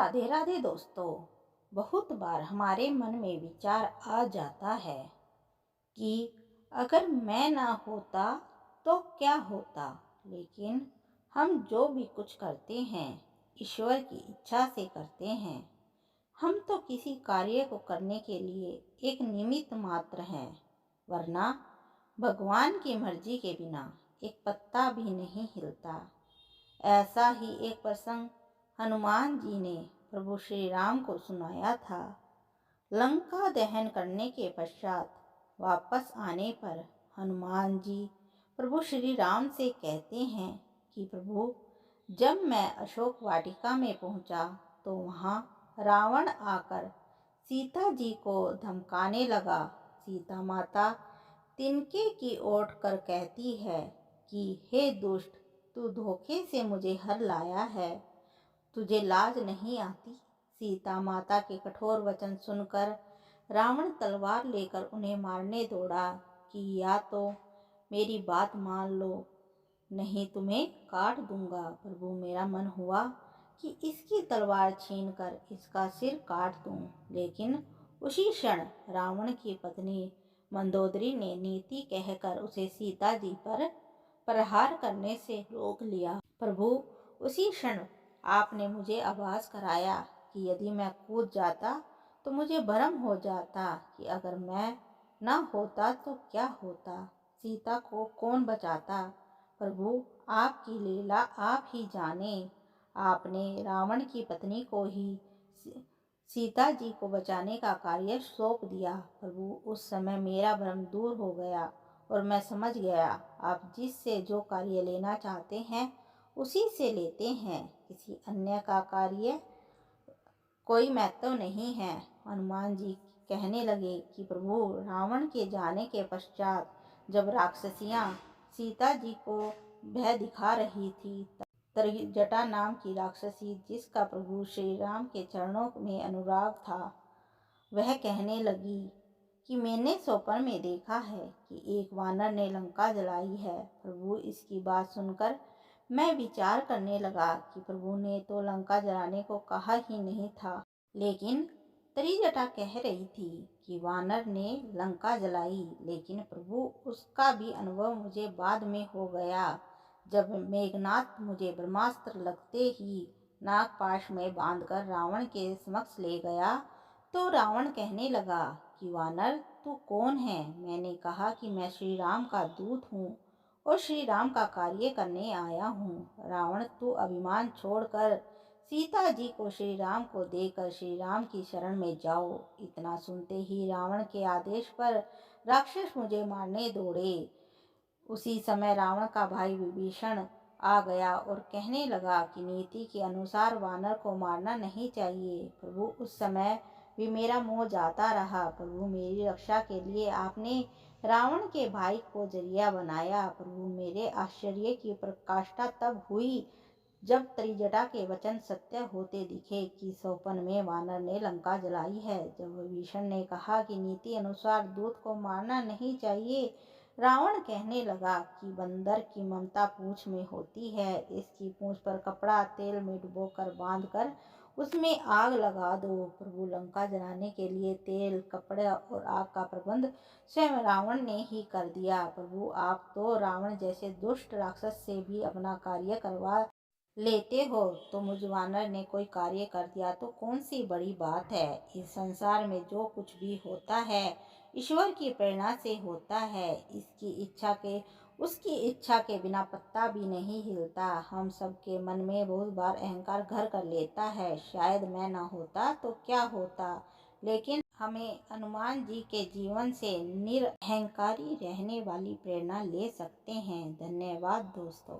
राधे राधे दोस्तों। बहुत बार हमारे मन में विचार आ जाता है कि अगर मैं ना होता तो क्या होता। लेकिन हम जो भी कुछ करते हैं ईश्वर की इच्छा से करते हैं। हम तो किसी कार्य को करने के लिए एक निमित्त मात्र हैं, वरना भगवान की मर्जी के बिना एक पत्ता भी नहीं हिलता। ऐसा ही एक प्रसंग हनुमान जी ने प्रभु श्री राम को सुनाया था। लंका दहन करने के पश्चात वापस आने पर हनुमान जी प्रभु श्री राम से कहते हैं कि प्रभु, जब मैं अशोक वाटिका में पहुंचा तो वहां रावण आकर सीता जी को धमकाने लगा। सीता माता तिनके की ओट कर कहती है कि हे दुष्ट, तू धोखे से मुझे हर लाया है, तुझे लाज नहीं आती। सीता माता के कठोर वचन सुनकर रावण तलवार लेकर उन्हें मारने दौड़ा कि या तो मेरी बात मान लो, नहीं तुम्हें काट दूंगा। प्रभु, मेरा मन हुआ कि इसकी तलवार छीनकर इसका सिर काट दूं, लेकिन उसी क्षण रावण की पत्नी मंदोदरी ने नीति कहकर उसे सीता जी पर प्रहार करने से रोक लिया। प्रभु, उसी क्षण आपने मुझे आभास कराया कि यदि मैं कूद जाता तो मुझे भ्रम हो जाता कि अगर मैं न होता तो क्या होता, सीता को कौन बचाता। प्रभु, आपकी लीला आप ही जाने। आपने रावण की पत्नी को ही सीता जी को बचाने का कार्य सौंप दिया। प्रभु, उस समय मेरा भ्रम दूर हो गया और मैं समझ गया आप जिससे जो कार्य लेना चाहते हैं उसी से लेते हैं, किसी अन्य का कार्य कोई महत्व नहीं है। हनुमान जी कहने लगे कि प्रभु, रावण के जाने के पश्चात जब राक्षसियां सीता जी को भय दिखा रही थी, त्रिजटा नाम की राक्षसी जिसका प्रभु श्री राम के चरणों में अनुराग था, वह कहने लगी कि मैंने स्वप्न में देखा है कि एक वानर ने लंका जलाई है। प्रभु, इसकी बात सुनकर मैं विचार करने लगा कि प्रभु ने तो लंका जलाने को कहा ही नहीं था, लेकिन त्रिजटा कह रही थी कि वानर ने लंका जलाई। लेकिन प्रभु, उसका भी अनुभव मुझे बाद में हो गया, जब मेघनाथ मुझे ब्रह्मास्त्र लगते ही नागपाश में बांधकर रावण के समक्ष ले गया तो रावण कहने लगा कि वानर, तू कौन है। मैंने कहा कि मैं श्री राम का दूत हूँ और श्री राम का कार्य करने आया हूँ। रावण, तू अभिमान छोड़कर सीता जी को श्री राम को देकर श्री राम की शरण में जाओ। इतना सुनते ही रावण के आदेश पर राक्षस मुझे मारने दौड़े। उसी समय रावण का भाई विभीषण आ गया और कहने लगा कि नीति के अनुसार वानर को मारना नहीं चाहिए। प्रभु, उस समय भी मेरा मोह जाता रहा। प्रभु, मेरी रक्षा के लिए आपने रावण के भाई को जरिया बनाया। प्रभु, मेरे आश्चर्य की प्रकाष्ठा तब हुई जब त्रिजटा के वचन सत्य होते दिखे कि स्वप्न में वानर ने लंका जलाई है। जब विभीषण ने कहा कि नीति अनुसार दूत को मारना नहीं चाहिए, रावण कहने लगा कि बंदर की ममता पूंछ में होती है, इसकी पूंछ पर कपड़ा तेल में डुबोकर बांधकर उसमें आग लगा दो। प्रभु, लंका जलाने के लिए तेल, कपड़े और आग का प्रबंध स्वयं रावण ने ही कर दिया। प्रभु, आप तो रावण जैसे दुष्ट राक्षस से भी अपना कार्य करवा लेते हो, तो मुझ वानर ने कोई कार्य कर दिया तो कौन सी बड़ी बात है। इस संसार में जो कुछ भी होता है ईश्वर की प्रेरणा से होता है। उसकी इच्छा के बिना पत्ता भी नहीं हिलता। हम सबके मन में बहुत बार अहंकार घर कर लेता है, शायद मैं ना होता तो क्या होता। लेकिन हमें हनुमान जी के जीवन से निरअहंकारी रहने वाली प्रेरणा ले सकते हैं। धन्यवाद दोस्तों।